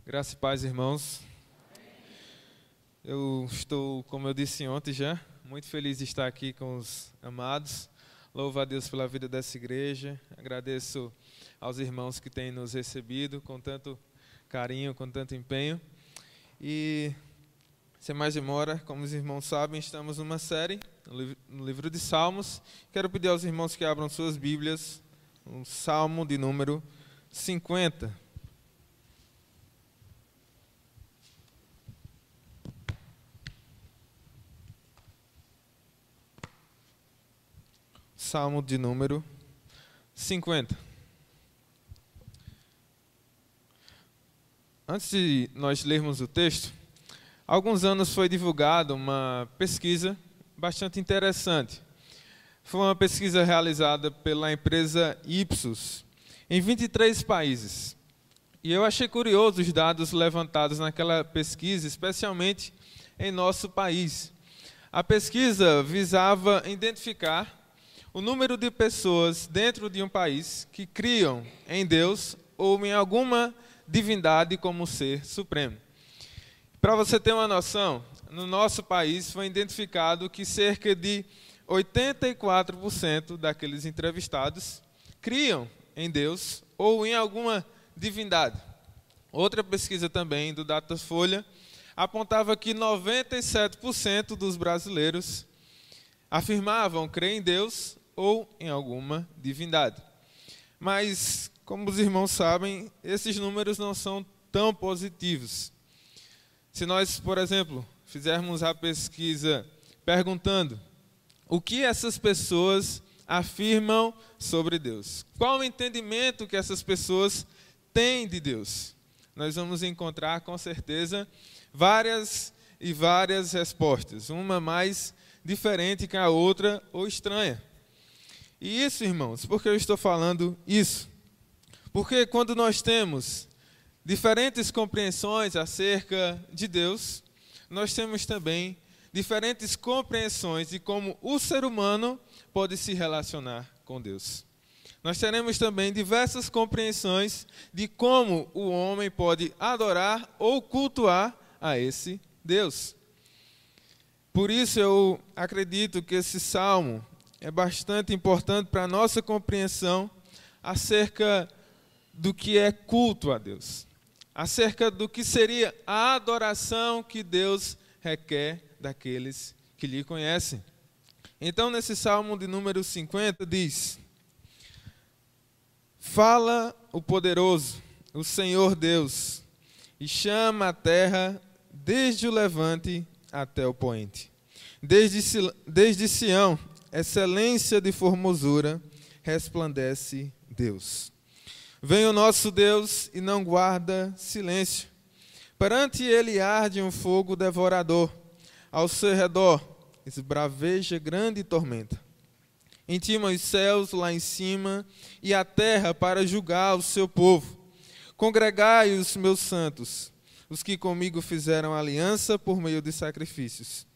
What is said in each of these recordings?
Graça e paz, irmãos. Eu estou, como eu disse ontem já, muito feliz de estar aqui com os amados. Louvo a Deus pela vida dessa igreja. Agradeço aos irmãos que têm nos recebido com tanto carinho, com tanto empenho. E, sem mais demora, como os irmãos sabem, estamos numa série no livro de Salmos. Quero pedir aos irmãos que abram suas Bíblias, no Salmo de número 50. Salmo de número 50. Antes de nós lermos o texto, há alguns anos foi divulgada uma pesquisa bastante interessante. Foi uma pesquisa realizada pela empresa Ipsos em 23 países. E eu achei curioso os dados levantados naquela pesquisa, especialmente em nosso país. A pesquisa visava identificar o número de pessoas dentro de um país que criam em Deus ou em alguma divindade como ser supremo. Para você ter uma noção, no nosso país foi identificado que cerca de 84% daqueles entrevistados criam em Deus ou em alguma divindade. Outra pesquisa também do Datafolha apontava que 97% dos brasileiros afirmavam crer em Deus ou em alguma divindade. Mas, como os irmãos sabem, esses números não são tão positivos. Se nós, por exemplo, fizermos a pesquisa perguntando o que essas pessoas afirmam sobre Deus, qual o entendimento que essas pessoas têm de Deus, nós vamos encontrar com certeza várias e várias respostas, uma mais diferente que a outra ou estranha. E isso, irmãos, por que eu estou falando isso? Porque quando nós temos diferentes compreensões acerca de Deus, nós temos também diferentes compreensões de como o ser humano pode se relacionar com Deus. Nós teremos também diversas compreensões de como o homem pode adorar ou cultuar a esse Deus. Por isso eu acredito que esse salmo é bastante importante para a nossa compreensão acerca do que é culto a Deus, acerca do que seria a adoração que Deus requer daqueles que lhe conhecem. Então, nesse Salmo de número 50, diz: fala o poderoso, o Senhor Deus, e chama a terra desde o levante até o poente. Desde Sião, excelência de formosura, resplandece Deus. Vem o nosso Deus e não guarda silêncio. Perante ele arde um fogo devorador. Ao seu redor esbraveja grande tormenta. Intima os céus lá em cima e a terra para julgar o seu povo. Congregai os meus santos, os que comigo fizeram aliança por meio de sacrifícios.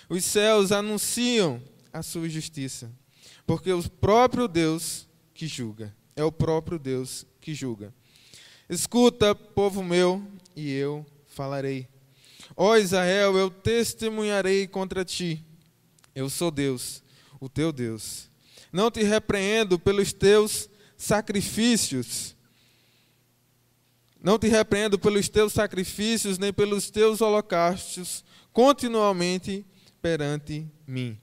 Os céus anunciam a sua justiça, porque o próprio Deus que julga, é o próprio Deus que julga. Escuta, povo meu, e eu falarei. Ó Israel, eu testemunharei contra ti. Eu sou Deus, o teu Deus. Não te repreendo pelos teus sacrifícios. Não te repreendo pelos teus sacrifícios, nem pelos teus holocaustos, continuamente perante mim.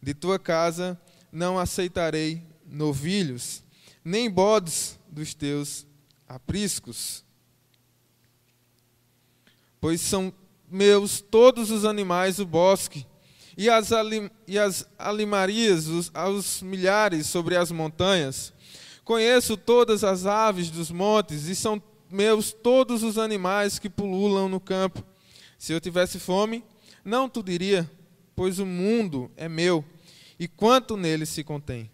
De tua casa não aceitarei novilhos, nem bodes dos teus apriscos. Pois são meus todos os animais do bosque, e as alimarias, aos milhares sobre as montanhas. Conheço todas as aves dos montes, e são meus todos os animais que pululam no campo. Se eu tivesse fome, não tu diria, pois o mundo é meu, e quanto nele se contém.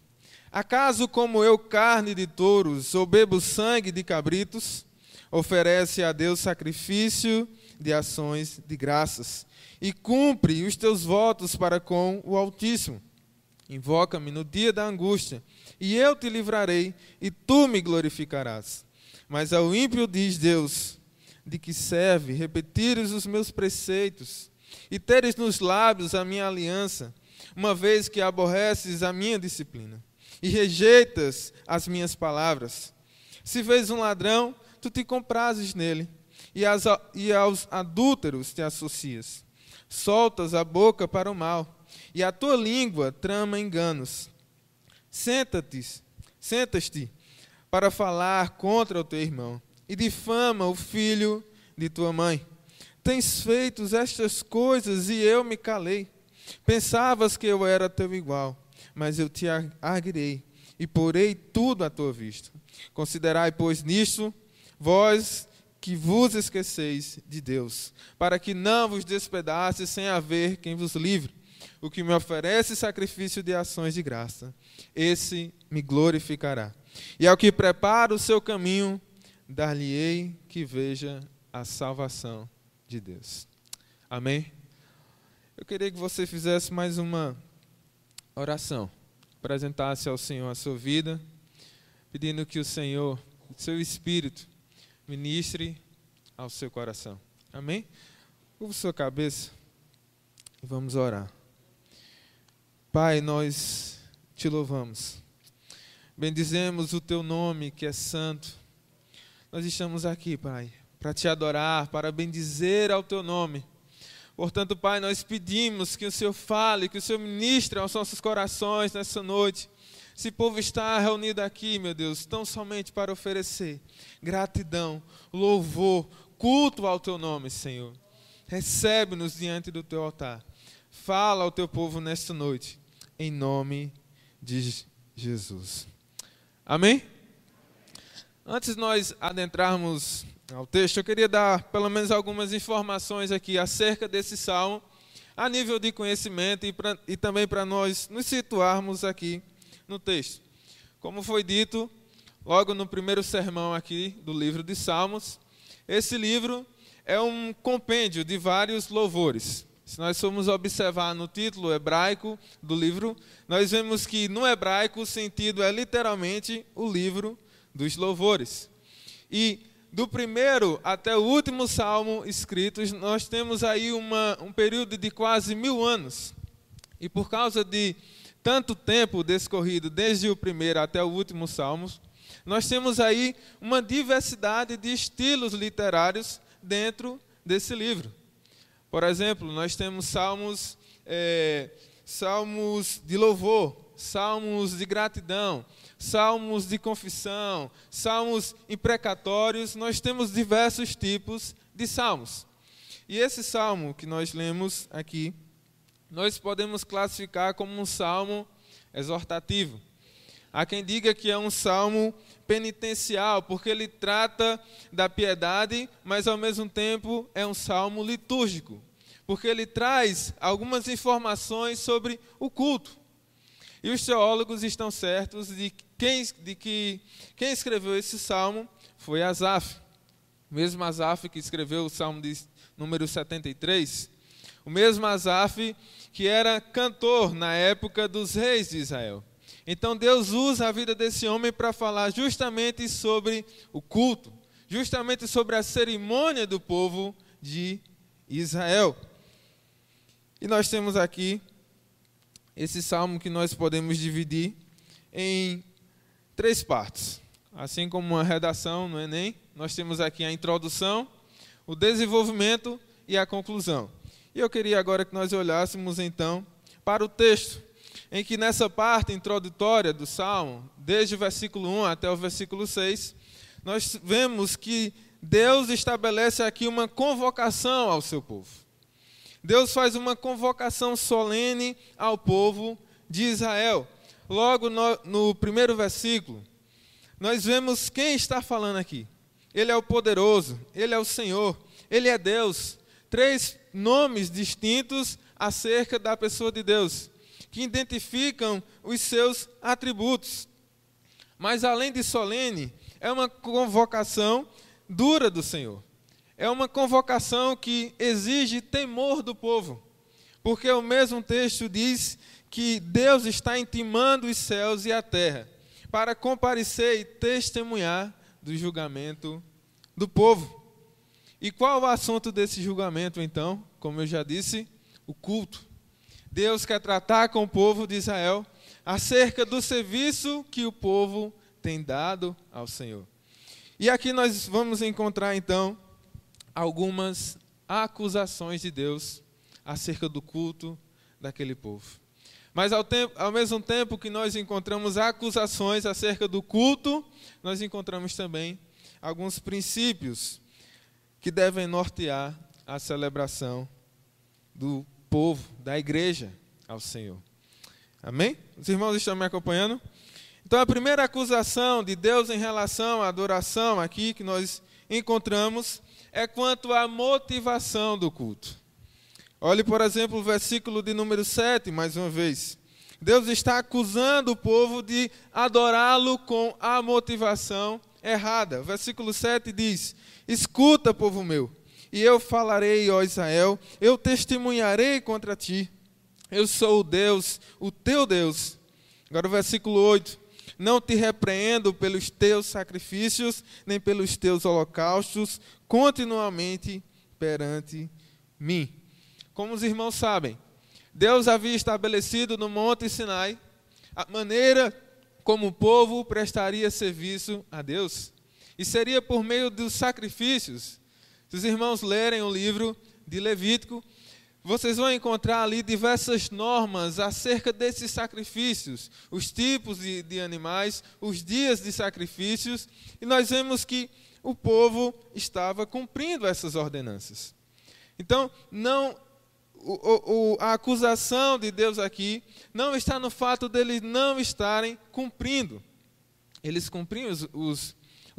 Acaso como eu carne de touros, ou bebo sangue de cabritos? Oferece a Deus sacrifício de ações de graças, e cumpre os teus votos para com o Altíssimo. Invoca-me no dia da angústia, e eu te livrarei, e tu me glorificarás. Mas ao ímpio diz Deus: de que serve repetires os meus preceitos e teres nos lábios a minha aliança, uma vez que aborreces a minha disciplina e rejeitas as minhas palavras? Se vês um ladrão, tu te comprases nele, e aos adúlteros te associas. Soltas a boca para o mal, e a tua língua trama enganos. Sentas-te para falar contra o teu irmão, e difama o filho de tua mãe. Tens feito estas coisas e eu me calei. Pensavas que eu era teu igual, mas eu te arguirei e porei tudo à tua vista. Considerai, pois, nisto, vós que vos esqueceis de Deus, para que não vos despedace sem haver quem vos livre. O que me oferece sacrifício de ações de graça, esse me glorificará. E ao que prepara o seu caminho, dar-lhe-ei que veja a salvação de Deus. Amém? Eu queria que você fizesse mais uma oração, apresentasse ao Senhor a sua vida, pedindo que o Senhor, o seu Espírito, ministre ao seu coração. Amém? Curva sua cabeça e vamos orar. Pai, nós te louvamos. Bendizemos o teu nome, que é santo. Nós estamos aqui, Pai, para te adorar, para bendizer ao teu nome. Portanto, Pai, nós pedimos que o Senhor fale, que o Senhor ministre aos nossos corações nessa noite. Esse povo está reunido aqui, meu Deus, tão somente para oferecer gratidão, louvor, culto ao teu nome, Senhor. Recebe-nos diante do teu altar. Fala ao teu povo nesta noite, em nome de Jesus. Amém? Antes de nós adentrarmos ao texto, eu queria dar pelo menos algumas informações aqui acerca desse salmo, a nível de conhecimento e também para nós nos situarmos aqui no texto. Como foi dito logo no primeiro sermão aqui do livro de Salmos, esse livro é um compêndio de vários louvores. Se nós formos observar no título hebraico do livro, nós vemos que no hebraico o sentido é literalmente o livro dos louvores. E do primeiro até o último salmo escritos, nós temos aí um período de quase 1000 anos. E por causa de tanto tempo descorrido desde o primeiro até o último salmo, nós temos aí uma diversidade de estilos literários dentro desse livro. Por exemplo, nós temos salmos de louvor, salmos de gratidão, salmos de confissão, salmos imprecatórios. Nós temos diversos tipos de salmos. E esse salmo que nós lemos aqui, nós podemos classificar como um salmo exortativo. Há quem diga que é um salmo penitencial, porque ele trata da piedade, mas ao mesmo tempo é um salmo litúrgico, porque ele traz algumas informações sobre o culto. E os teólogos estão certos de que quem escreveu esse salmo foi Asaf. O mesmo Asaf que escreveu o salmo de número 73. O mesmo Asaf que era cantor na época dos reis de Israel. Então Deus usa a vida desse homem para falar justamente sobre o culto, justamente sobre a cerimônia do povo de Israel. E nós temos aqui esse salmo que nós podemos dividir em 3 partes. Assim como uma redação no Enem, nós temos aqui a introdução, o desenvolvimento e a conclusão. E eu queria agora que nós olhássemos então para o texto, em que nessa parte introdutória do salmo, desde o versículo 1 até o versículo 6, nós vemos que Deus estabelece aqui uma convocação ao seu povo. Deus faz uma convocação solene ao povo de Israel. Logo no primeiro versículo, nós vemos quem está falando aqui. Ele é o poderoso, Ele é o Senhor, Ele é Deus. 3 nomes distintos acerca da pessoa de Deus, que identificam os seus atributos. Mas além de solene, é uma convocação dura do Senhor. É uma convocação que exige temor do povo, porque o mesmo texto diz que Deus está intimando os céus e a terra para comparecer e testemunhar do julgamento do povo. E qual o assunto desse julgamento, então? Como eu já disse, o culto. Deus quer tratar com o povo de Israel acerca do serviço que o povo tem dado ao Senhor. E aqui nós vamos encontrar, então, algumas acusações de Deus acerca do culto daquele povo. Mas ao mesmo tempo que nós encontramos acusações acerca do culto, nós encontramos também alguns princípios que devem nortear a celebração do povo, da igreja ao Senhor. Amém? Os irmãos estão me acompanhando? Então, a primeira acusação de Deus em relação à adoração aqui que nós encontramos é quanto à motivação do culto. Olhe, por exemplo, o versículo de número 7, mais uma vez. Deus está acusando o povo de adorá-lo com a motivação errada. O versículo 7 diz: escuta, povo meu, e eu falarei, ó Israel, eu testemunharei contra ti. Eu sou o Deus, o teu Deus. Agora o versículo 8. Não te repreendo pelos teus sacrifícios, nem pelos teus holocaustos, continuamente perante mim. Como os irmãos sabem, Deus havia estabelecido no Monte Sinai a maneira como o povo prestaria serviço a Deus. E seria por meio dos sacrifícios. Se os irmãos lerem o livro de Levítico, vocês vão encontrar ali diversas normas acerca desses sacrifícios, os tipos de animais, os dias de sacrifícios, e nós vemos que o povo estava cumprindo essas ordenanças. Então, a acusação de Deus aqui não está no fato deles não estarem cumprindo. Eles cumpriam os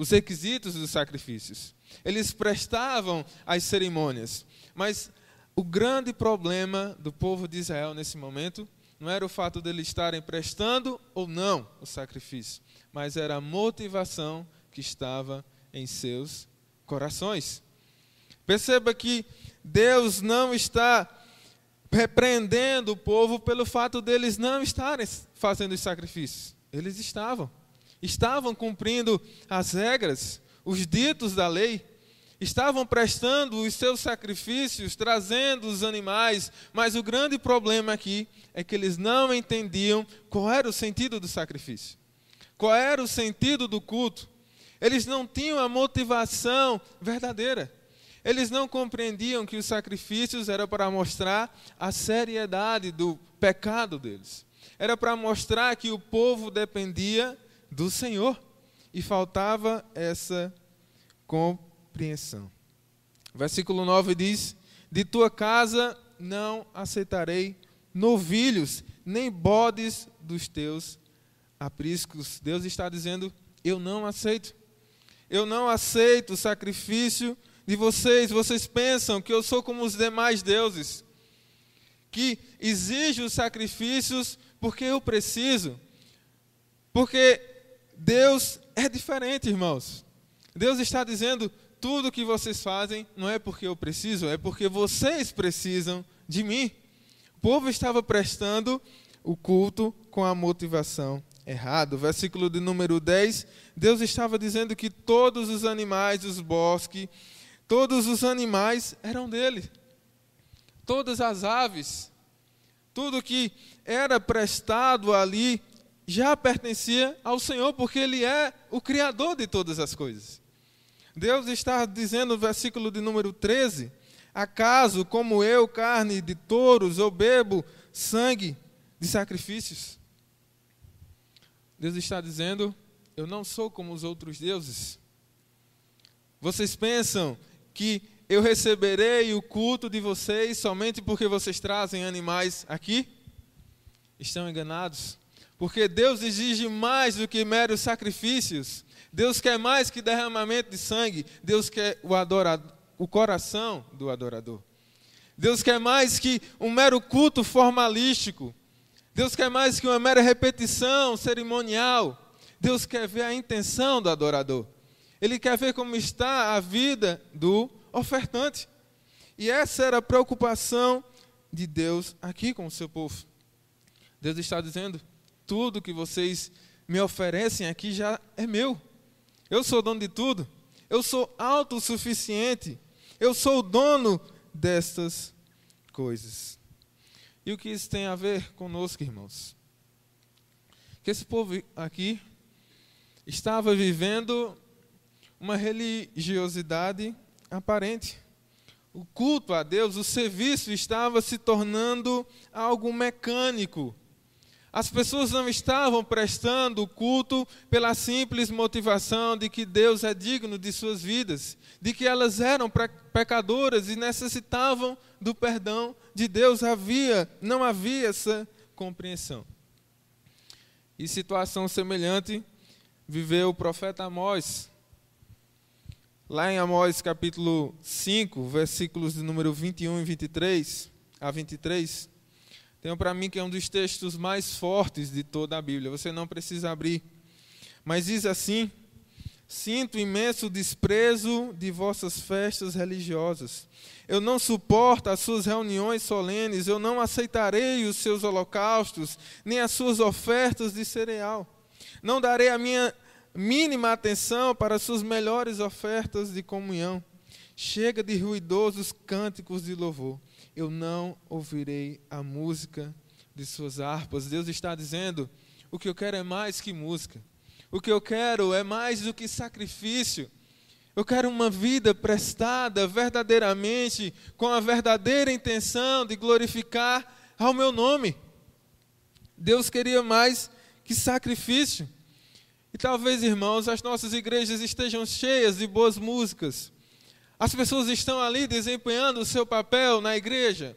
requisitos dos sacrifícios. Eles prestavam as cerimônias. Mas o grande problema do povo de Israel nesse momento não era o fato deles estarem prestando ou não o sacrifício, mas era a motivação que estava em seus corações. Perceba que Deus não está repreendendo o povo pelo fato deles não estarem fazendo os sacrifícios. Eles estavam cumprindo as regras, os ditos da lei, estavam prestando os seus sacrifícios, trazendo os animais, mas o grande problema aqui é que eles não entendiam qual era o sentido do sacrifício, qual era o sentido do culto. Eles não tinham a motivação verdadeira. Eles não compreendiam que os sacrifícios eram para mostrar a seriedade do pecado deles. Era para mostrar que o povo dependia do Senhor e faltava essa compreensão. Versículo 9 diz: de tua casa não aceitarei novilhos, nem bodes dos teus apriscos. Deus está dizendo: eu não aceito. Eu não aceito o sacrifício de vocês. Vocês pensam que eu sou como os demais deuses, que exige os sacrifícios porque eu preciso. Porque Deus é diferente, irmãos. Deus está dizendo: tudo que vocês fazem não é porque eu preciso, é porque vocês precisam de mim. O povo estava prestando o culto com a motivação errada. Versículo de número 10, Deus estava dizendo que todos os animais dos bosques, todos os animais eram dele. Todas as aves, tudo que era prestado ali já pertencia ao Senhor, porque Ele é o Criador de todas as coisas. Deus está dizendo no versículo de número 13: acaso, como eu, carne de touros, ou bebo sangue de sacrifícios? Deus está dizendo: eu não sou como os outros deuses. Vocês pensam que eu receberei o culto de vocês somente porque vocês trazem animais aqui? Estão enganados. Porque Deus exige mais do que meros sacrifícios. Deus quer mais que derramamento de sangue. Deus quer o coração do adorador. Deus quer mais que um mero culto formalístico. Deus quer mais que uma mera repetição cerimonial. Deus quer ver a intenção do adorador. Ele quer ver como está a vida do ofertante. E essa era a preocupação de Deus aqui com o seu povo. Deus está dizendo: tudo que vocês me oferecem aqui já é meu. Eu sou dono de tudo. Eu sou autossuficiente. Eu sou o dono destas coisas. E o que isso tem a ver conosco, irmãos? Que esse povo aqui estava vivendo uma religiosidade aparente. O culto a Deus, o serviço estava se tornando algo mecânico. As pessoas não estavam prestando culto pela simples motivação de que Deus é digno de suas vidas, de que elas eram pecadoras e necessitavam do perdão de Deus. Não havia essa compreensão. E situação semelhante viveu o profeta Amós. Lá em Amós capítulo 5, versículos de número 21 e 23 a 23, tenho para mim que é um dos textos mais fortes de toda a Bíblia. Você não precisa abrir. Mas diz assim: sinto imenso desprezo de vossas festas religiosas. Eu não suporto as suas reuniões solenes, eu não aceitarei os seus holocaustos, nem as suas ofertas de cereal. Não darei a minha mínima atenção para as suas melhores ofertas de comunhão. Chega de ruidosos cânticos de louvor. Eu não ouvirei a música de suas harpas. Deus está dizendo, o que eu quero é mais que música. O que eu quero é mais do que sacrifício. Eu quero uma vida prestada verdadeiramente, com a verdadeira intenção de glorificar ao meu nome. Deus queria mais que sacrifício. E talvez, irmãos, as nossas igrejas estejam cheias de boas músicas. As pessoas estão ali desempenhando o seu papel na igreja,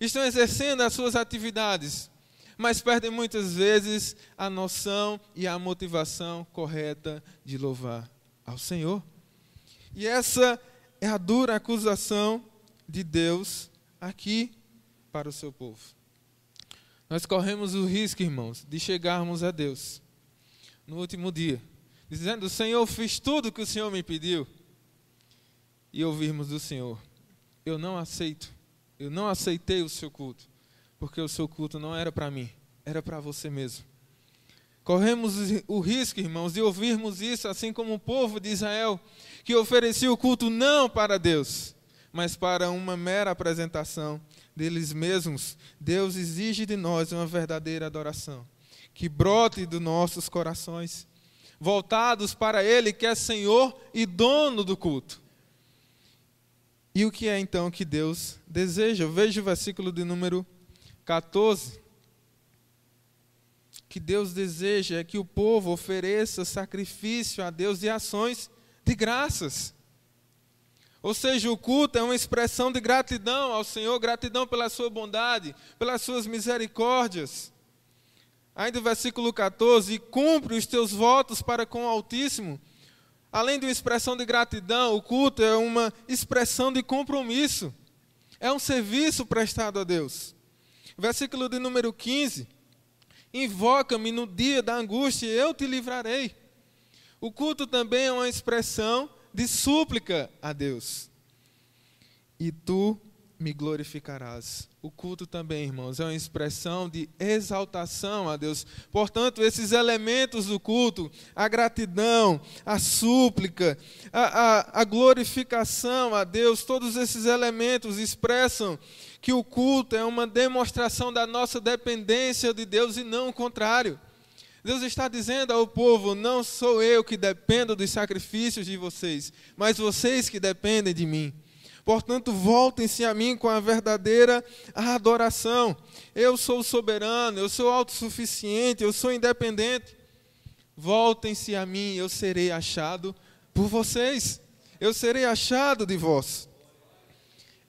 estão exercendo as suas atividades, mas perdem muitas vezes a noção e a motivação correta de louvar ao Senhor. E essa é a dura acusação de Deus aqui para o seu povo. Nós corremos o risco, irmãos, de chegarmos a Deus no último dia, dizendo: Senhor, fiz tudo o que o Senhor me pediu. E ouvirmos do Senhor: eu não aceitei o seu culto, porque o seu culto não era para mim, era para você mesmo. Corremos o risco, irmãos, de ouvirmos isso, assim como o povo de Israel, que oferecia o culto não para Deus, mas para uma mera apresentação deles mesmos. Deus exige de nós uma verdadeira adoração, que brote dos nossos corações, voltados para Ele, que é Senhor e dono do culto. E o que é então que Deus deseja? Veja o versículo de número 14. Que Deus deseja é que o povo ofereça sacrifício a Deus de ações de graças. Ou seja, o culto é uma expressão de gratidão ao Senhor, gratidão pela sua bondade, pelas suas misericórdias. Ainda o versículo 14: e cumpre os teus votos para com o Altíssimo. Além de uma expressão de gratidão, o culto é uma expressão de compromisso. É um serviço prestado a Deus. Versículo de número 15: invoca-me no dia da angústia e eu te livrarei. O culto também é uma expressão de súplica a Deus. E tu me glorificarás. O culto também, irmãos, é uma expressão de exaltação a Deus. Portanto, esses elementos do culto, a gratidão, a súplica, a glorificação a Deus, todos esses elementos expressam que o culto é uma demonstração da nossa dependência de Deus e não o contrário. Deus está dizendo ao povo: não sou eu que dependo dos sacrifícios de vocês, mas vocês que dependem de mim. Portanto, voltem-se a mim com a verdadeira adoração. Eu sou soberano, eu sou autossuficiente, eu sou independente. Voltem-se a mim, eu serei achado por vocês. Eu serei achado de vós.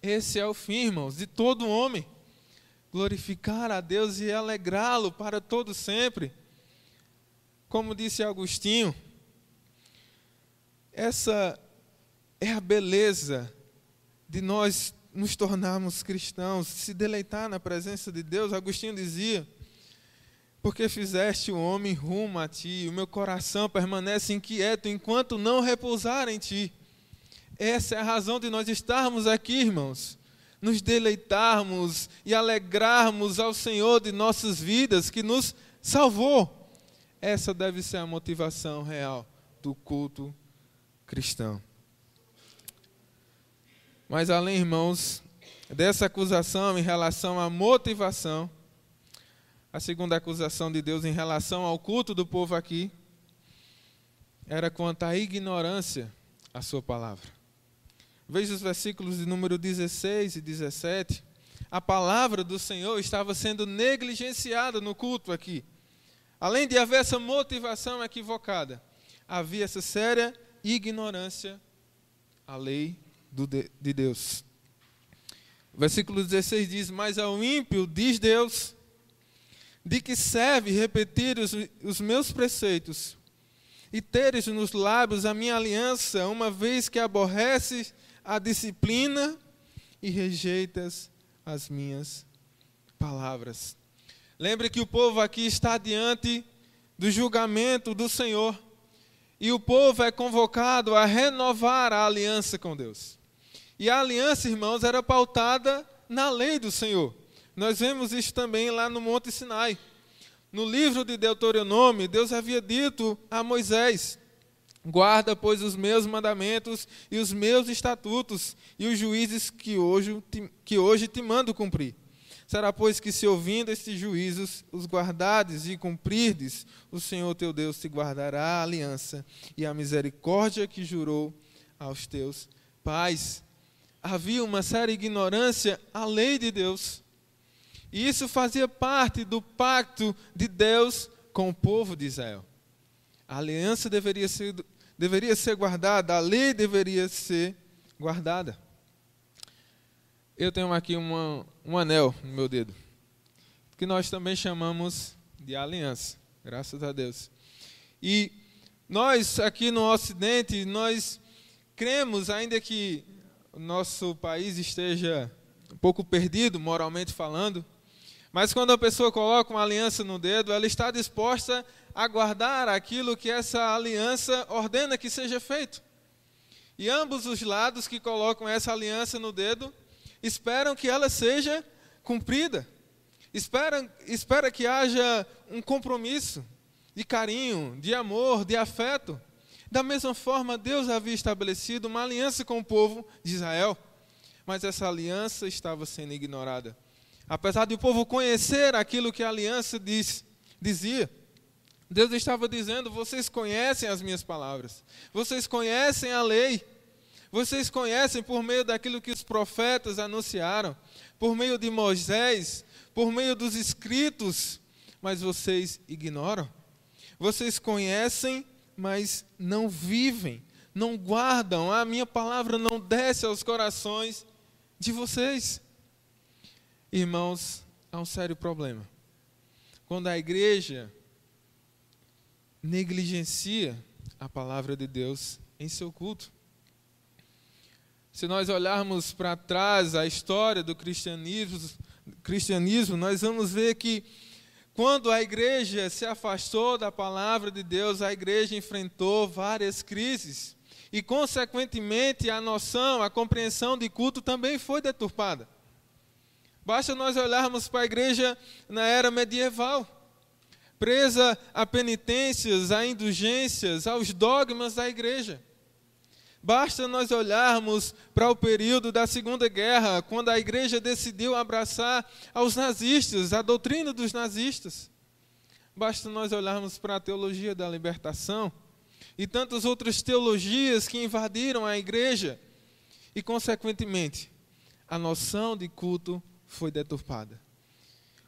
Esse é o fim, irmãos, de todo homem. Glorificar a Deus e alegrá-lo para todo sempre. Como disse Agostinho, essa é a beleza de nós nos tornarmos cristãos, se deleitar na presença de Deus. Agostinho dizia: porque fizeste o homem rumo a ti, o meu coração permanece inquieto enquanto não repousar em ti. Essa é a razão de nós estarmos aqui, irmãos, nos deleitarmos e alegrarmos ao Senhor de nossas vidas, que nos salvou. Essa deve ser a motivação real do culto cristão. Mas além, irmãos, dessa acusação em relação à motivação, a segunda acusação de Deus em relação ao culto do povo aqui era quanto à ignorância à sua palavra. Veja os versículos de número 16 e 17. A palavra do Senhor estava sendo negligenciada no culto aqui. Além de haver essa motivação equivocada, havia essa séria ignorância à lei de Deus. O versículo 16 diz: mas ao ímpio diz Deus, de que serve repetir os meus preceitos e teres nos lábios a minha aliança, uma vez que aborreces a disciplina e rejeitas as minhas palavras. Lembre que o povo aqui está diante do julgamento do Senhor, e o povo é convocado a renovar a aliança com Deus. E a aliança, irmãos, era pautada na lei do Senhor. Nós vemos isso também lá no Monte Sinai. No livro de Deuteronômio, Deus havia dito a Moisés: guarda, pois, os meus mandamentos e os meus estatutos e os juízes que hoje te mando cumprir. Será, pois, que se ouvindo estes juízos, os guardardes e cumprirdes, o Senhor teu Deus te guardará a aliança e a misericórdia que jurou aos teus pais. Havia uma séria ignorância à lei de Deus. E isso fazia parte do pacto de Deus com o povo de Israel. A aliança deveria ser guardada, a lei deveria ser guardada. Eu tenho aqui um anel no meu dedo, que nós também chamamos de aliança, graças a Deus. E nós aqui no Ocidente, nós cremos, ainda que o nosso país esteja um pouco perdido, moralmente falando, mas quando a pessoa coloca uma aliança no dedo, ela está disposta a guardar aquilo que essa aliança ordena que seja feito. E ambos os lados que colocam essa aliança no dedo esperam que ela seja cumprida. Espera que haja um compromisso de carinho, de amor, de afeto. Da mesma forma, Deus havia estabelecido uma aliança com o povo de Israel, mas essa aliança estava sendo ignorada. Apesar de o povo conhecer aquilo que a aliança dizia, Deus estava dizendo: vocês conhecem as minhas palavras, vocês conhecem a lei, vocês conhecem por meio daquilo que os profetas anunciaram, por meio de Moisés, por meio dos escritos, mas vocês ignoram. Vocês conhecem, mas não vivem, não guardam. A minha palavra não desce aos corações de vocês. Irmãos, há um sério problema. Quando a igreja negligencia a palavra de Deus em seu culto. Se nós olharmos para trás a história do cristianismo, nós vamos ver que quando a igreja se afastou da palavra de Deus, a igreja enfrentou várias crises. E, consequentemente, a noção, a compreensão de culto também foi deturpada. Basta nós olharmos para a igreja na era medieval, presa a penitências, a indulgências, aos dogmas da igreja. Basta nós olharmos para o período da Segunda Guerra, quando a igreja decidiu abraçar aos nazistas, a doutrina dos nazistas. Basta nós olharmos para a teologia da libertação e tantas outras teologias que invadiram a igreja e, consequentemente, a noção de culto foi deturpada.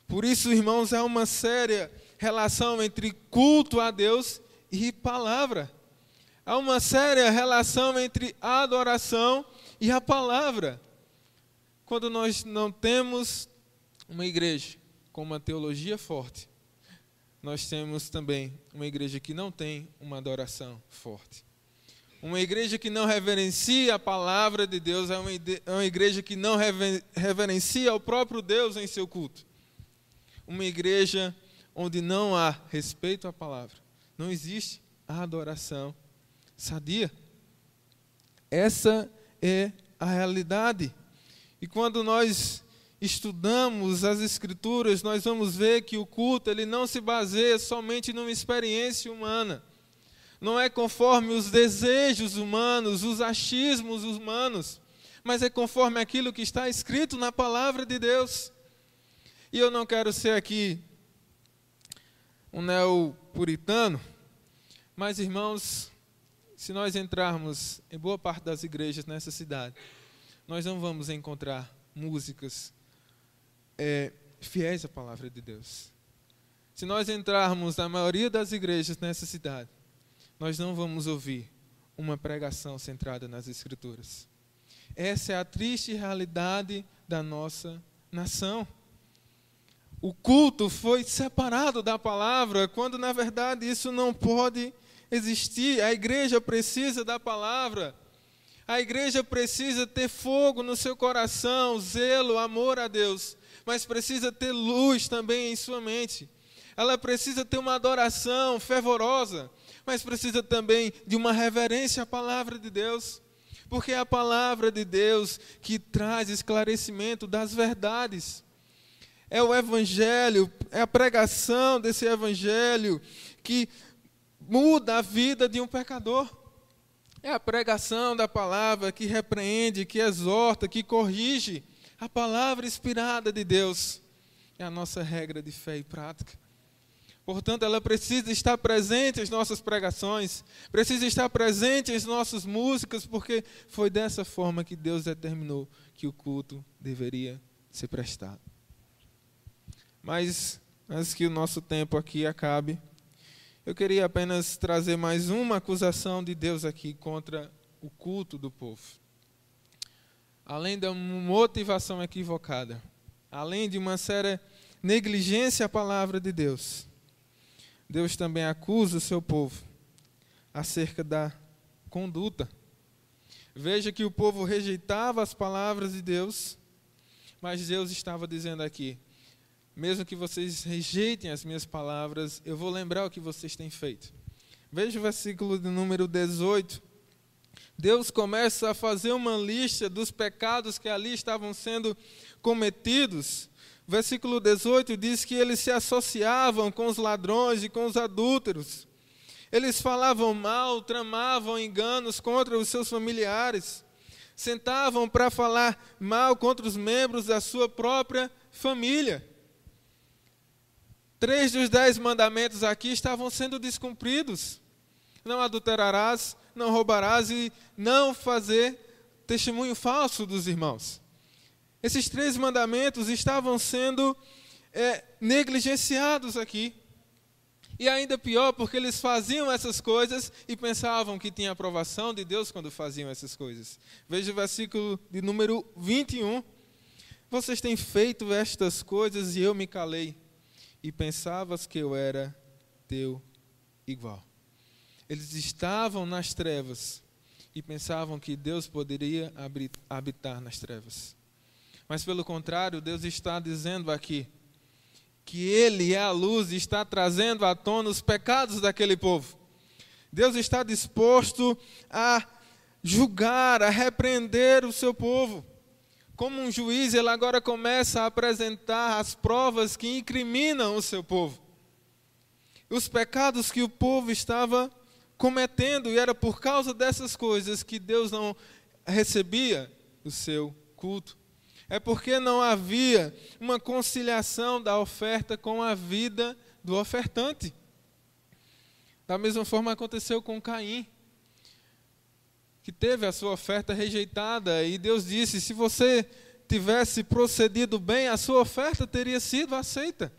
Por isso, irmãos, há uma séria relação entre culto a Deus e palavra. Há uma séria relação entre a adoração e a palavra. Quando nós não temos uma igreja com uma teologia forte, nós temos também uma igreja que não tem uma adoração forte. Uma igreja que não reverencia a palavra de Deus é uma igreja que não reverencia o próprio Deus em seu culto. Uma igreja onde não há respeito à palavra, não existe a adoração sadia. Essa é a realidade. E quando nós estudamos as Escrituras, nós vamos ver que o culto ele não se baseia somente numa experiência humana. Não é conforme os desejos humanos, os achismos humanos, mas é conforme aquilo que está escrito na palavra de Deus. E eu não quero ser aqui um neopuritano, mas, irmãos, se nós entrarmos em boa parte das igrejas nessa cidade, nós não vamos encontrar músicas fiéis à palavra de Deus. Se nós entrarmos na maioria das igrejas nessa cidade, nós não vamos ouvir uma pregação centrada nas Escrituras. Essa é a triste realidade da nossa nação. O culto foi separado da palavra, quando na verdade isso não pode existir. A igreja precisa da palavra. A igreja precisa ter fogo no seu coração, zelo, amor a Deus, mas precisa ter luz também em sua mente. Ela precisa ter uma adoração fervorosa, mas precisa também de uma reverência à palavra de Deus, porque é a palavra de Deus que traz esclarecimento das verdades. É o evangelho, é a pregação desse evangelho que muda a vida de um pecador. É a pregação da palavra que repreende, que exorta, que corrige. A palavra inspirada de Deus é a nossa regra de fé e prática. Portanto, ela precisa estar presente em nossas pregações, precisa estar presente em nossas músicas, porque foi dessa forma que Deus determinou que o culto deveria ser prestado. Mas, antes que o nosso tempo aqui acabe, eu queria apenas trazer mais uma acusação de Deus aqui contra o culto do povo. Além da motivação equivocada, além de uma séria negligência à palavra de Deus, Deus também acusa o seu povo acerca da conduta. Veja que o povo rejeitava as palavras de Deus, mas Deus estava dizendo aqui: mesmo que vocês rejeitem as minhas palavras, eu vou lembrar o que vocês têm feito. Veja o versículo de número 18. Deus começa a fazer uma lista dos pecados que ali estavam sendo cometidos. Versículo 18 diz que eles se associavam com os ladrões e com os adúlteros. Eles falavam mal, tramavam enganos contra os seus familiares. Sentavam para falar mal contra os membros da sua própria família. 3 dos 10 mandamentos aqui estavam sendo descumpridos. Não adulterarás, não roubarás e não fazer testemunho falso dos irmãos. Esses 3 mandamentos estavam sendo negligenciados aqui. E ainda pior, porque eles faziam essas coisas e pensavam que tinha aprovação de Deus quando faziam essas coisas. Veja o versículo de número 21. Vocês têm feito estas coisas e eu me calei, e pensavas que eu era teu igual. Eles estavam nas trevas e pensavam que Deus poderia habitar nas trevas. Mas pelo contrário, Deus está dizendo aqui que Ele é a luz e está trazendo à tona os pecados daquele povo. Deus está disposto a julgar, a repreender o seu povo. Como um juiz, Ele agora começa a apresentar as provas que incriminam o seu povo. Os pecados que o povo estava cometendo, e era por causa dessas coisas que Deus não recebia o seu culto. É porque não havia uma conciliação da oferta com a vida do ofertante. Da mesma forma aconteceu com Caim, que teve a sua oferta rejeitada, e Deus disse: se você tivesse procedido bem, a sua oferta teria sido aceita.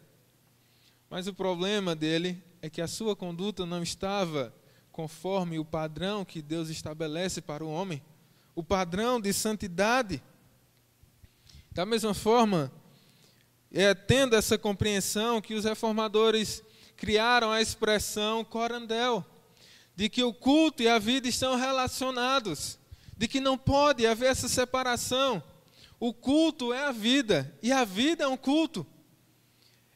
Mas o problema dele é que a sua conduta não estava conforme o padrão que Deus estabelece para o homem, o padrão de santidade. Da mesma forma, tendo essa compreensão, que os reformadores criaram a expressão corandel, de que o culto e a vida estão relacionados, de que não pode haver essa separação. O culto é a vida, e a vida é um culto.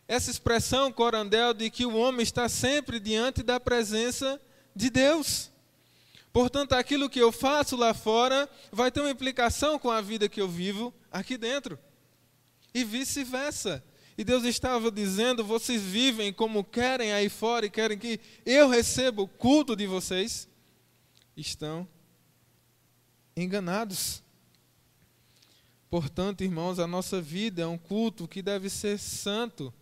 Essa expressão corandel de que o homem está sempre diante da presença de Deus. Portanto, aquilo que eu faço lá fora vai ter uma implicação com a vida que eu vivo aqui dentro. E vice-versa. E Deus estava dizendo: vocês vivem como querem aí fora e querem que eu receba o culto de vocês. Estão enganados. Portanto, irmãos, a nossa vida é um culto que deve ser santo,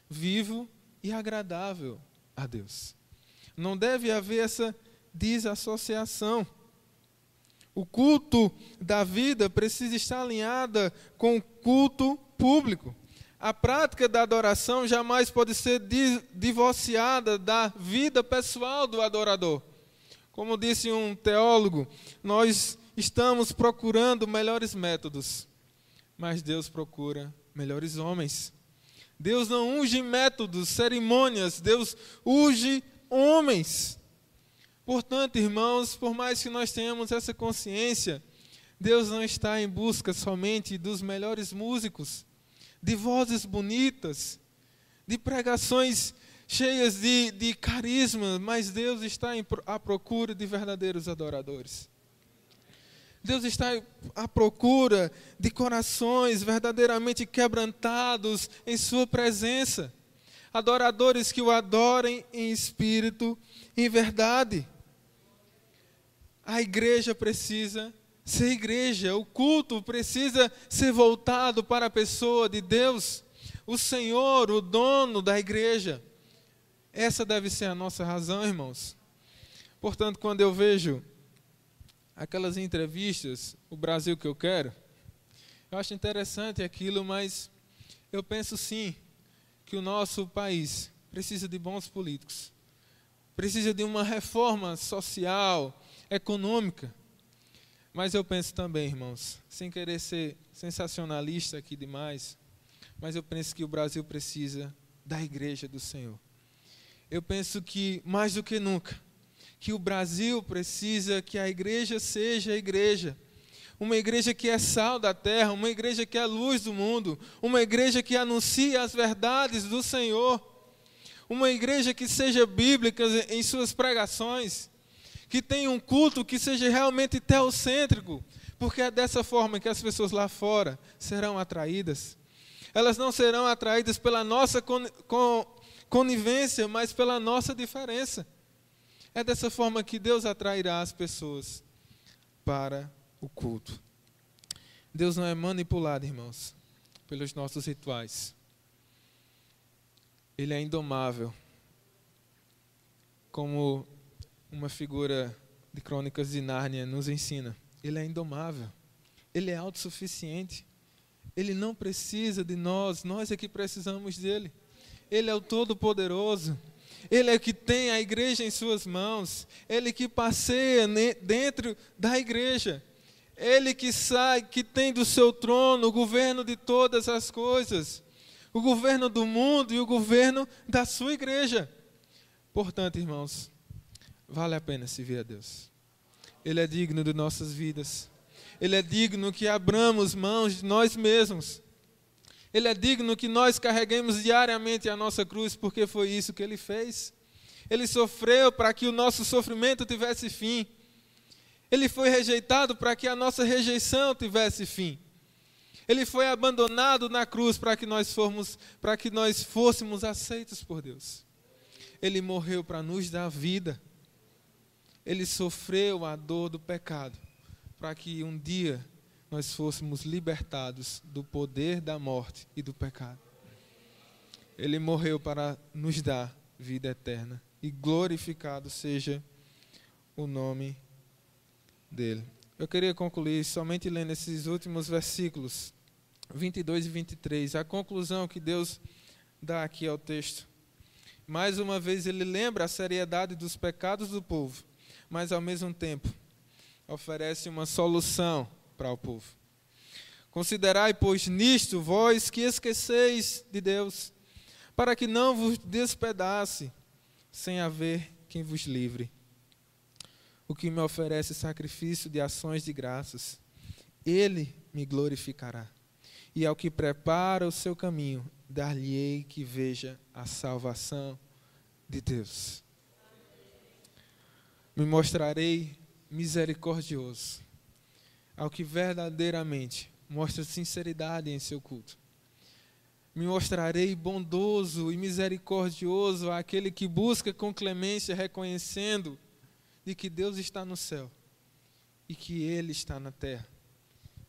vivo e agradável a Deus. Não deve haver essa desassociação. O culto da vida precisa estar alinhada com o culto público. A prática da adoração jamais pode ser divorciada da vida pessoal do adorador. Como disse um teólogo, nós estamos procurando melhores métodos, mas Deus procura melhores homens. Deus não unge métodos, cerimônias, Deus unge homens. Portanto, irmãos, por mais que nós tenhamos essa consciência, Deus não está em busca somente dos melhores músicos, de vozes bonitas, de pregações cheias de carisma, mas Deus está à procura de verdadeiros adoradores. Deus está à procura de corações verdadeiramente quebrantados em sua presença. Adoradores que o adorem em espírito e em verdade. A igreja precisa ser igreja, o culto precisa ser voltado para a pessoa de Deus, o Senhor, o dono da igreja. Essa deve ser a nossa razão, irmãos. Portanto, quando eu vejo aquelas entrevistas, o Brasil que eu quero, eu acho interessante aquilo, mas eu penso sim, que o nosso país precisa de bons políticos, precisa de uma reforma social, econômica. Mas eu penso também, irmãos, sem querer ser sensacionalista aqui demais, mas eu penso que o Brasil precisa da igreja do Senhor. Eu penso que, mais do que nunca, que o Brasil precisa que a igreja seja a igreja. Uma igreja que é sal da terra, uma igreja que é luz do mundo, uma igreja que anuncia as verdades do Senhor, uma igreja que seja bíblica em suas pregações, que tenha um culto que seja realmente teocêntrico, porque é dessa forma que as pessoas lá fora serão atraídas. Elas não serão atraídas pela nossa conivência, mas pela nossa diferença. É dessa forma que Deus atrairá as pessoas para o culto. Deus não é manipulado, irmãos, pelos nossos rituais. Ele é indomável. Como uma figura de Crônicas de Nárnia nos ensina. Ele é indomável. Ele é autossuficiente. Ele não precisa de nós é que precisamos dele. Ele é o Todo-Poderoso. Ele é que tem a igreja em suas mãos. Ele que passeia dentro da igreja. Ele que que tem do seu trono o governo de todas as coisas. O governo do mundo e o governo da sua igreja. Portanto, irmãos, vale a pena servir a Deus. Ele é digno de nossas vidas. Ele é digno que abramos mãos de nós mesmos. Ele é digno que nós carreguemos diariamente a nossa cruz, porque foi isso que Ele fez. Ele sofreu para que o nosso sofrimento tivesse fim. Ele foi rejeitado para que a nossa rejeição tivesse fim. Ele foi abandonado na cruz para que nós fôssemos aceitos por Deus. Ele morreu para nos dar vida. Ele sofreu a dor do pecado para que um dia nós fôssemos libertados do poder da morte e do pecado. Ele morreu para nos dar vida eterna. E glorificado seja o nome dele. Eu queria concluir somente lendo esses últimos versículos, 22 e 23. A conclusão que Deus dá aqui ao texto. Mais uma vez ele lembra a seriedade dos pecados do povo, mas ao mesmo tempo oferece uma solução para o povo. Considerai, pois, nisto vós que esqueceis de Deus, para que não vos despedace, sem haver quem vos livre. O que me oferece sacrifício de ações de graças, ele me glorificará. E ao que prepara o seu caminho, dar-lhe-ei que veja a salvação de Deus. Me mostrarei misericordioso ao que verdadeiramente mostra sinceridade em seu culto. Me mostrarei bondoso e misericordioso àquele que busca com clemência, reconhecendo de que Deus está no céu e que Ele está na terra,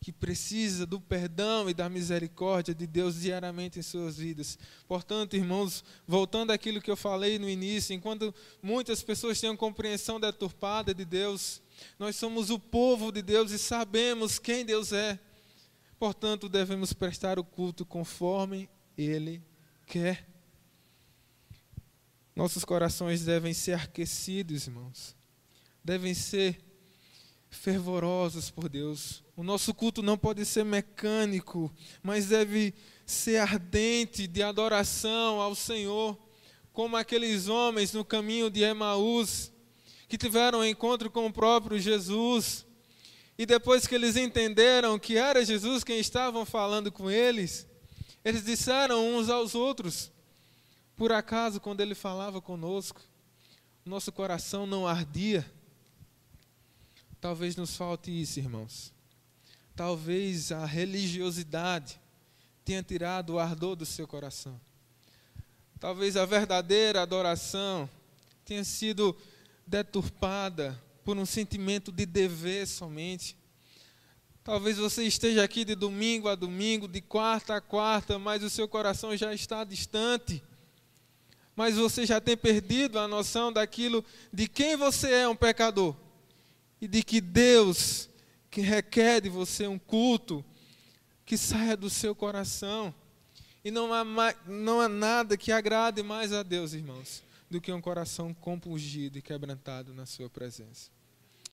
que precisa do perdão e da misericórdia de Deus diariamente em suas vidas. Portanto, irmãos, voltando àquilo que eu falei no início, enquanto muitas pessoas têm uma compreensão deturpada de Deus, nós somos o povo de Deus e sabemos quem Deus é. Portanto, devemos prestar o culto conforme Ele quer. Nossos corações devem ser aquecidos, irmãos. Devem ser fervorosos por Deus. O nosso culto não pode ser mecânico, mas deve ser ardente de adoração ao Senhor, como aqueles homens no caminho de Emaús, que tiveram um encontro com o próprio Jesus, e depois que eles entenderam que era Jesus quem estava falando com eles, eles disseram uns aos outros: por acaso, quando Ele falava conosco, nosso coração não ardia? Talvez nos falte isso, irmãos. Talvez a religiosidade tenha tirado o ardor do seu coração. Talvez a verdadeira adoração tenha sido deturpada por um sentimento de dever somente. Talvez você esteja aqui de domingo a domingo, de quarta a quarta, mas o seu coração já está distante. Mas você já tem perdido a noção daquilo, de quem você é, um pecador. E de que Deus, que requer de você um culto que saia do seu coração. E não há nada que agrade mais a Deus, irmãos, do que um coração compungido e quebrantado na sua presença.